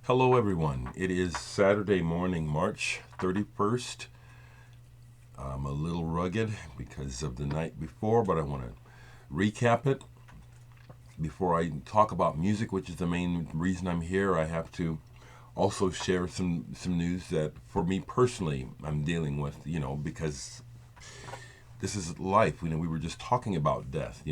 Hello, everyone. It is Saturday morning, March 31st. I'm a little rugged because of the night before, but I want to recap it. Before I talk about music, which is the main reason I'm here, I have to also share some news that for me personally I'm dealing with, because this is life. We were just talking about death.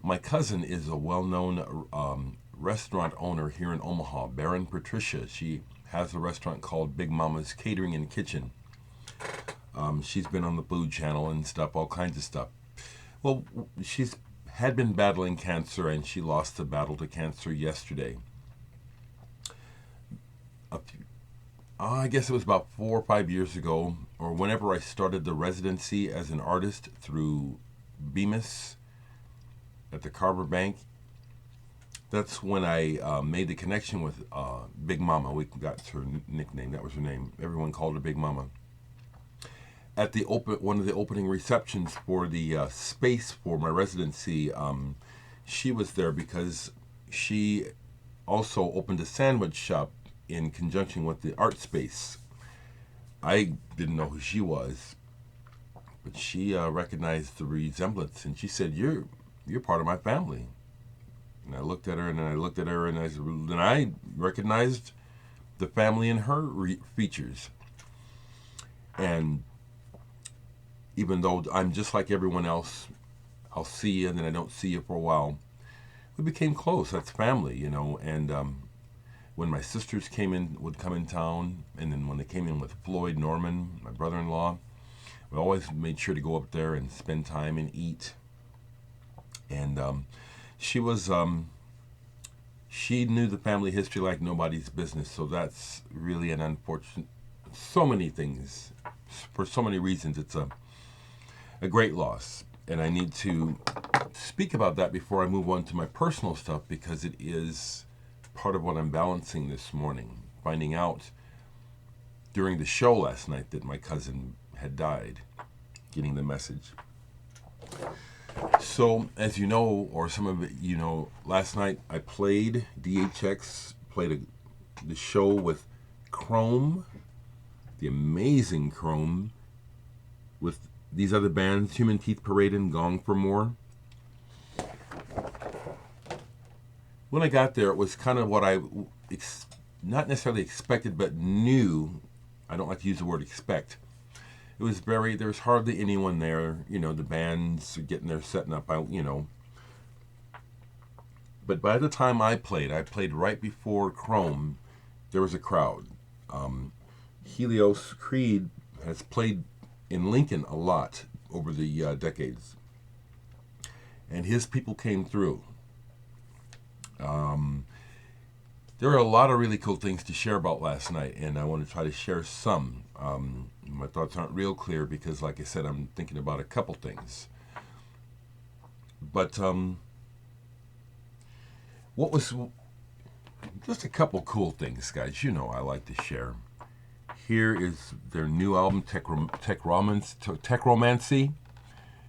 My cousin is a well-known restaurant owner here in Omaha, Baron Patricia. She has a restaurant called Big Mama's Catering and Kitchen. She's been on the Food Channel and stuff, all kinds of stuff. Well, she's had been battling cancer, and she lost the battle to cancer yesterday. I guess it was about 4 or 5 years ago, or whenever I started the residency as an artist through Bemis at the Carver Bank. That's when I made the connection with Big Mama. We got her nickname. That was her name. Everyone called her Big Mama. At one of the opening receptions for the space for my residency, she was there because she also opened a sandwich shop in conjunction with the art space. I didn't know who she was, but she recognized the resemblance, and she said, "You're part of my family." And I looked at her, and I looked at her, and I recognized the family in her features. And even though I'm just like everyone else, I'll see you, and then I don't see you for a while. We became close. That's family. And when my sisters would come in town, and then when they came in with Floyd Norman, my brother-in-law, we always made sure to go up there and spend time and eat. And she knew the family history like nobody's business. So that's really an unfortunate. So many things, for so many reasons, it's a great loss. And I need to speak about that before I move on to my personal stuff, because it is part of what I'm balancing this morning. Finding out during the show last night that my cousin had died, getting the message. So, as you know, or some of it, last night I played DHX, the show with Chrome, the amazing Chrome, with these other bands, Human Teeth Parade and Gong for More. When I got there, it was kind of what I not necessarily expected, but knew. I don't like to use the word expect. It was there's hardly anyone there. The bands are getting there, setting up, But by the time I played right before Chrome, there was a crowd. Helios Creed has played in Lincoln a lot over the decades. And his people came through. There are a lot of really cool things to share about last night, and I want to try to share some. My thoughts aren't real clear because, like I said, I'm thinking about a couple things. But what was just a couple cool things, guys. I like to share. Here is their new album, Techromancy,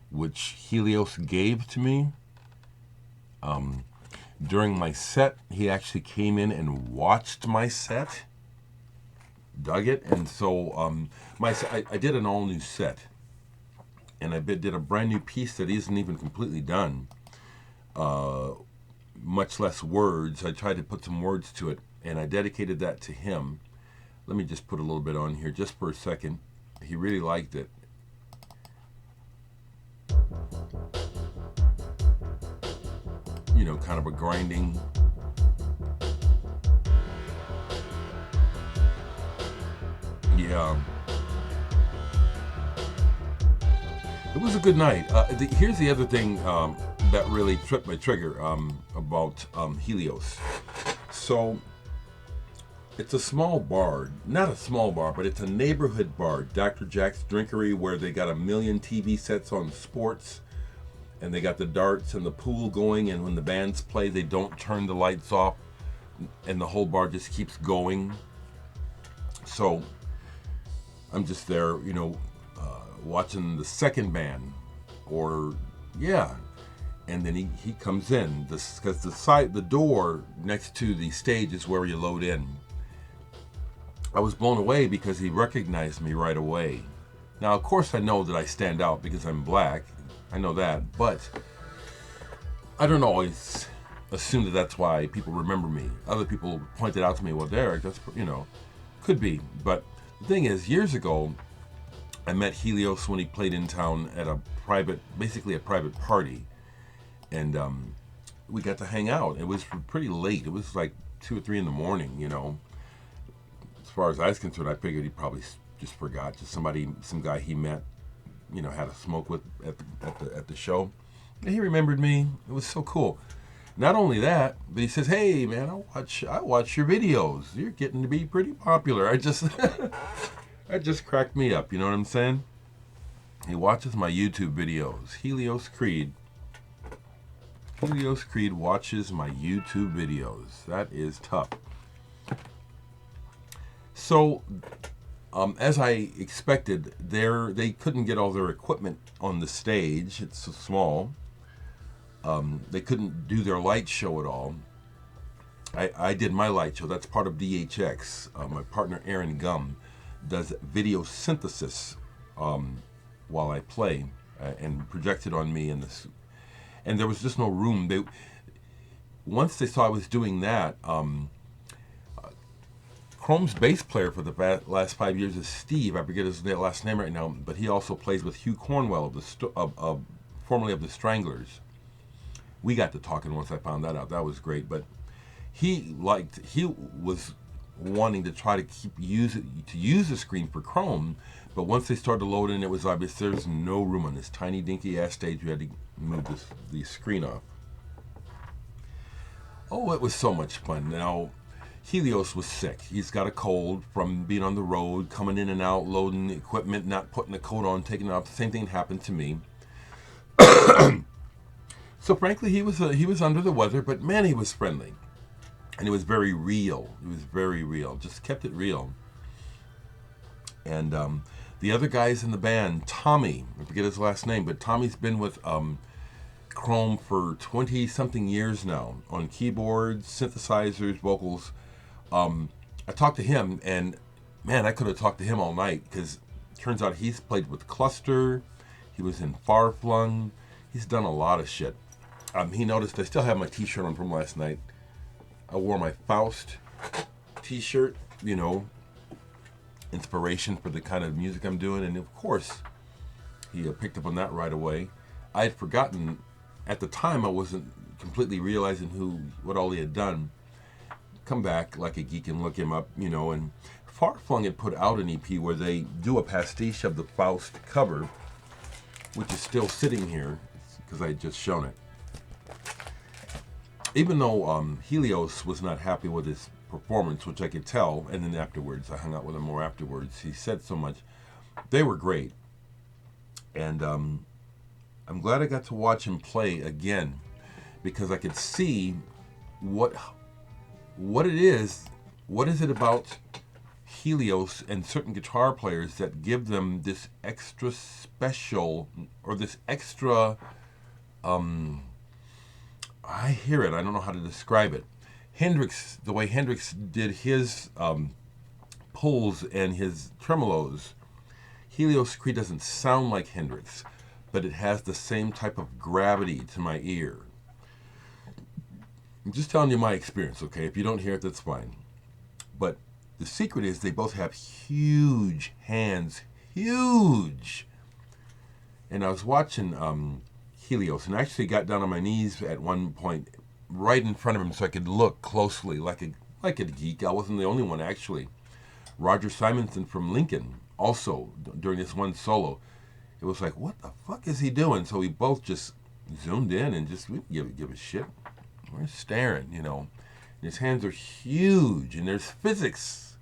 which Helios gave to me. During my set, he actually came in and watched my set, dug it, and so I did an all-new set, and I did a brand new piece that isn't even completely done, much less words. I tried to put some words to it, and I dedicated that to him. Let me just put a little bit on here just for a second. He really liked it. Kind of a grinding. Yeah. It was a good night. Here's the other thing that really tripped my trigger about Helios. So, it's a small bar. Not a small bar, but it's a neighborhood bar. Dr. Jack's Drinkery, where they got a million TV sets on sports. And they got the darts and the pool going, and when the bands play, they don't turn the lights off, and the whole bar just keeps going. So I'm just there, watching the second band, and then he comes in. Because the door next to the stage is where you load in. I was blown away because he recognized me right away. Now, of course, I know that I stand out because I'm black. I know that, but I don't always assume that that's why people remember me. Other people pointed out to me, well, Dereck, that's, could be. But the thing is, years ago, I met Helios when he played in town at basically a private party. And we got to hang out. It was pretty late. It was like 2 or 3 in the morning, As far as I was concerned, I figured he probably just forgot. Just some guy he met, had a smoke with at the show. And he remembered me. It was so cool. Not only that, but he says, "Hey, man, I watch your videos. You're getting to be pretty popular." I just that just cracked me up. You know what I'm saying? He watches my YouTube videos. Helios Creed watches my YouTube videos. That is tough. So, as I expected, they couldn't get all their equipment on the stage. It's so small. They couldn't do their light show at all. I did my light show. That's part of DHX. My partner Aaron Gum does video synthesis while I play and project it on me. And there was just no room. Once they saw I was doing that, Chrome's bass player for the last 5 years is Steve. I forget his last name right now, but he also plays with Hugh Cornwell formerly of the Stranglers. We got to talking once I found that out. That was great. But he was wanting to try to use the screen for Chrome, but once they started loading, it was obvious there's no room on this tiny dinky ass stage. We had to move the screen off. Oh, it was so much fun. Now, Helios was sick. He's got a cold from being on the road, coming in and out, loading the equipment, not putting the coat on, taking it off. The same thing happened to me. So frankly, he was under the weather, but man, he was friendly, and it was very real. It was very real. Just kept it real. And the other guys in the band, Tommy, I forget his last name, but Tommy's been with Chrome for 20-something years now on keyboards, synthesizers, vocals. I talked to him, and man, I could have talked to him all night because it turns out he's played with Cluster. He was in Farflung. He's done a lot of shit. He noticed I still have my t-shirt on from last night. I wore my Faust t-shirt, inspiration for the kind of music I'm doing. And of course, he picked up on that right away. I had forgotten, at the time I wasn't completely realizing what all he had done. Come back like a geek and look him up, and Farflung had put out an EP where they do a pastiche of the Faust cover, which is still sitting here because I had just shown it. Even though Helios was not happy with his performance, which I could tell, and then afterwards, I hung out with him more afterwards, he said so much. They were great. And I'm glad I got to watch him play again, because I could see what it is. What is it about Helios and certain guitar players that give them this extra special, or this extra... I hear it. I don't know how to describe it. Hendrix, the way Hendrix did his pulls and his tremolos, Helios Creed doesn't sound like Hendrix, but it has the same type of gravity to my ear. I'm just telling you my experience, okay? If you don't hear it, that's fine. But the secret is they both have huge hands. Huge! And I was watching... Helios, and I actually got down on my knees at one point right in front of him so I could look closely like a geek. I wasn't the only one, actually. Roger Simonson from Lincoln also, during this one solo, it was like, what the fuck is he doing? So we both just zoomed in and we didn't give a shit. We're staring, And his hands are huge, and there's physics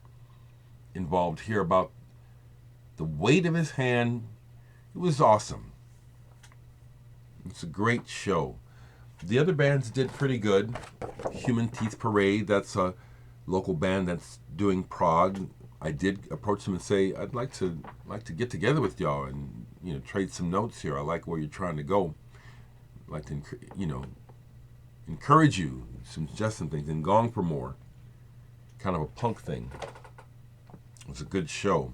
involved here about the weight of his hand. It was awesome. It's a great show. The other bands did pretty good. Human Teeth Parade, that's a local band that's doing prog. I did approach them and say, I'd like to get together with y'all and trade some notes here. I like where you're trying to go. like to, encourage you, suggest some things, and Gong for More, kind of a punk thing. It was a good show.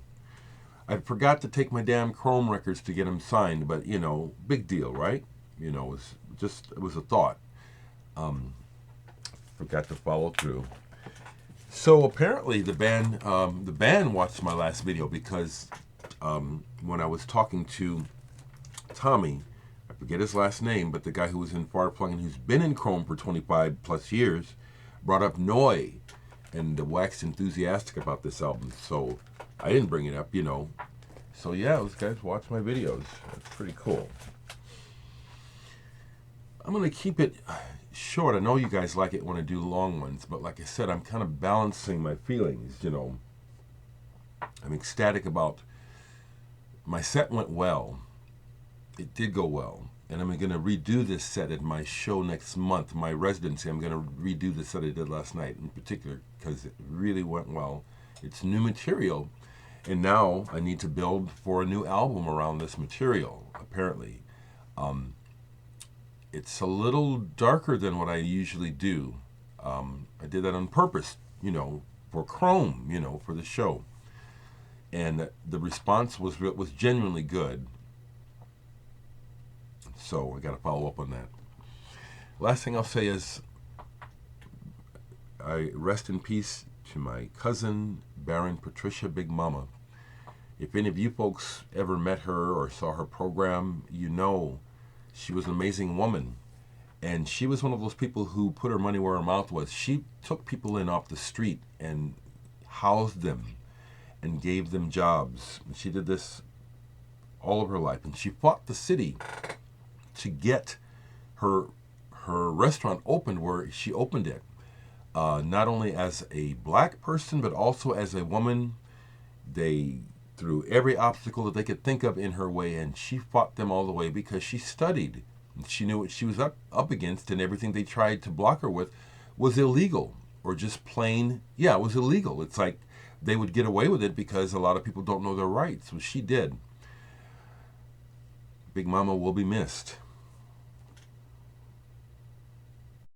I forgot to take my damn Chrome records to get them signed, but big deal, right? It was a thought. Forgot to follow through. So apparently the band watched my last video because when I was talking to Tommy, I forget his last name, but the guy who was in Far Plugin, who's been in Chrome for 25 plus years, brought up Noi and waxed enthusiastic about this album. So I didn't bring it up, So yeah, those guys watch my videos. That's pretty cool. I'm going to keep it short. I know you guys like it when I do long ones, but like I said, I'm kind of balancing my feelings, I'm ecstatic about my set went well. It did go well. And I'm going to redo this set at my show next month, my residency. I'm going to redo the set I did last night in particular because it really went well. It's new material. And now I need to build for a new album around this material, apparently. It's a little darker than what I usually do. I did that on purpose, for Chrome, for the show. And the response was genuinely good. So I got to follow up on that. Last thing I'll say is I rest in peace to my cousin, Baron Patricia Big Mama. If any of you folks ever met her or saw her program, she was an amazing woman. And she was one of those people who put her money where her mouth was. She took people in off the street and housed them and gave them jobs. She did this all of her life. And she fought the city to get her restaurant opened where she opened it. Not only as a black person, but also as a woman. They threw every obstacle that they could think of in her way, and she fought them all the way because she studied. She knew what she was up against, and everything they tried to block her with was illegal, or just plain, it was illegal. It's like they would get away with it because a lot of people don't know their rights. Well, she did. Big Mama will be missed.